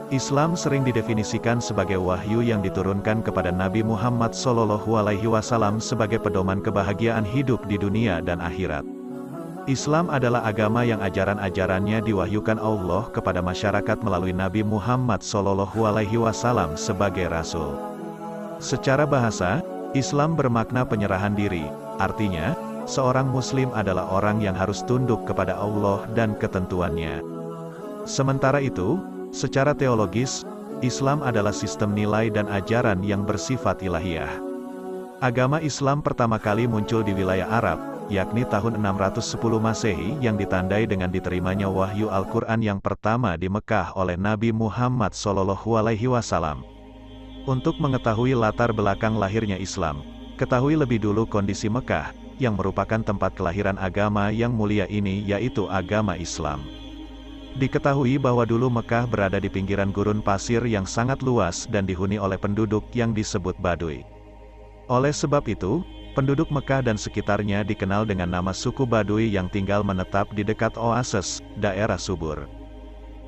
Islam sering didefinisikan sebagai wahyu yang diturunkan kepada Nabi Muhammad SAW sebagai pedoman kebahagiaan hidup di dunia dan akhirat. Islam adalah agama yang ajaran-ajarannya diwahyukan Allah kepada masyarakat melalui Nabi Muhammad SAW sebagai Rasul. Secara bahasa, Islam bermakna penyerahan diri, artinya, seorang Muslim adalah orang yang harus tunduk kepada Allah dan ketentuannya. Sementara itu, secara teologis, Islam adalah sistem nilai dan ajaran yang bersifat ilahiyah. Agama Islam pertama kali muncul di wilayah Arab, yakni tahun 610 Masehi yang ditandai dengan diterimanya wahyu Al-Quran yang pertama di Mekah oleh Nabi Muhammad SAW. Untuk mengetahui latar belakang lahirnya Islam, ketahui lebih dulu kondisi Mekah, yang merupakan tempat kelahiran agama yang mulia ini yaitu agama Islam. Diketahui bahwa dulu Mekah berada di pinggiran gurun pasir yang sangat luas dan dihuni oleh penduduk yang disebut Baduy. Oleh sebab itu, penduduk Mekah dan sekitarnya dikenal dengan nama suku Baduy yang tinggal menetap di dekat oasis, daerah subur.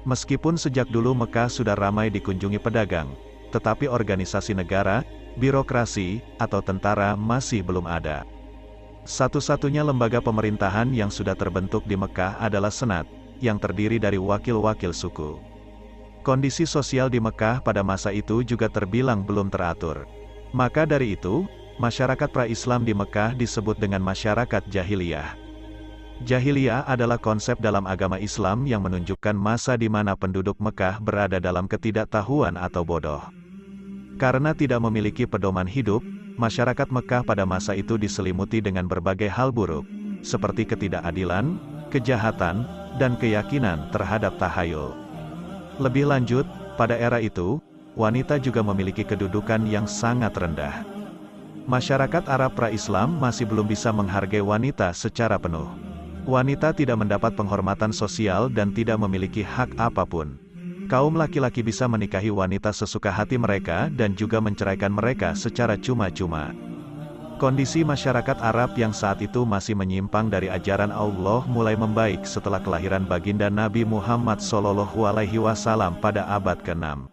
Meskipun sejak dulu Mekah sudah ramai dikunjungi pedagang, tetapi organisasi negara, birokrasi, atau tentara masih belum ada. Satu-satunya lembaga pemerintahan yang sudah terbentuk di Mekah adalah Senat, yang terdiri dari wakil-wakil suku. Kondisi sosial di Mekah pada masa itu juga terbilang belum teratur. Maka dari itu, masyarakat pra-Islam di Mekah disebut dengan masyarakat jahiliyah. Jahiliyah adalah konsep dalam agama Islam yang menunjukkan masa di mana penduduk Mekah berada dalam ketidaktahuan atau bodoh. Karena tidak memiliki pedoman hidup, masyarakat Mekah pada masa itu diselimuti dengan berbagai hal buruk, seperti ketidakadilan, kejahatan, dan keyakinan terhadap tahayul. Lebih lanjut, pada era itu, wanita juga memiliki kedudukan yang sangat rendah. Masyarakat Arab pra-Islam masih belum bisa menghargai wanita secara penuh. Wanita tidak mendapat penghormatan sosial dan tidak memiliki hak apapun. Kaum laki-laki bisa menikahi wanita sesuka hati mereka dan juga menceraikan mereka secara cuma-cuma. Kondisi masyarakat Arab yang saat itu masih menyimpang dari ajaran Allah mulai membaik setelah kelahiran baginda Nabi Muhammad SAW pada abad ke-6.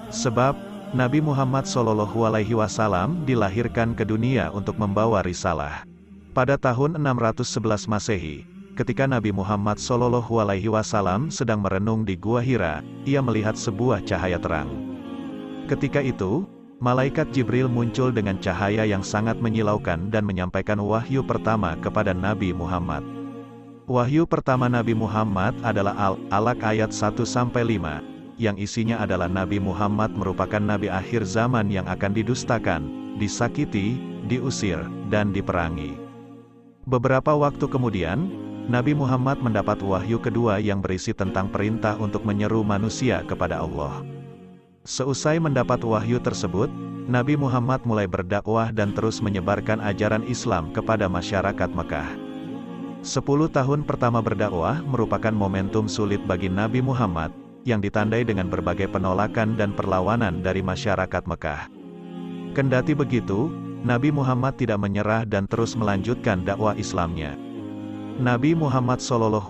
Sebab, Nabi Muhammad SAW dilahirkan ke dunia untuk membawa risalah. Pada tahun 611 Masehi, ketika Nabi Muhammad SAW sedang merenung di Gua Hira, ia melihat sebuah cahaya terang. Ketika itu, Malaikat Jibril muncul dengan cahaya yang sangat menyilaukan dan menyampaikan wahyu pertama kepada Nabi Muhammad. Wahyu pertama Nabi Muhammad adalah Al-Alaq ayat 1-5, yang isinya adalah Nabi Muhammad merupakan Nabi akhir zaman yang akan didustakan, disakiti, diusir, dan diperangi. Beberapa waktu kemudian, Nabi Muhammad mendapat wahyu kedua yang berisi tentang perintah untuk menyeru manusia kepada Allah. Seusai mendapat wahyu tersebut, Nabi Muhammad mulai berdakwah dan terus menyebarkan ajaran Islam kepada masyarakat Mekah. 10 tahun pertama berdakwah merupakan momentum sulit bagi Nabi Muhammad, yang ditandai dengan berbagai penolakan dan perlawanan dari masyarakat Mekah. Kendati begitu, Nabi Muhammad tidak menyerah dan terus melanjutkan dakwah Islamnya. Nabi Muhammad SAW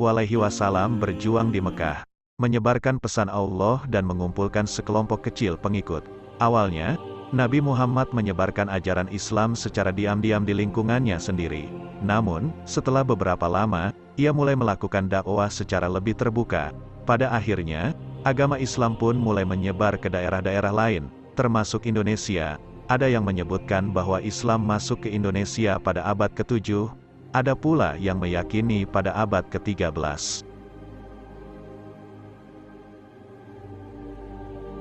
berjuang di Mekah, menyebarkan pesan Allah dan mengumpulkan sekelompok kecil pengikut. Awalnya, Nabi Muhammad menyebarkan ajaran Islam secara diam-diam di lingkungannya sendiri. Namun, setelah beberapa lama, ia mulai melakukan dakwah secara lebih terbuka. Pada akhirnya, agama Islam pun mulai menyebar ke daerah-daerah lain, termasuk Indonesia. Ada yang menyebutkan bahwa Islam masuk ke Indonesia pada abad ke-7, ada pula yang meyakini pada abad ke-13.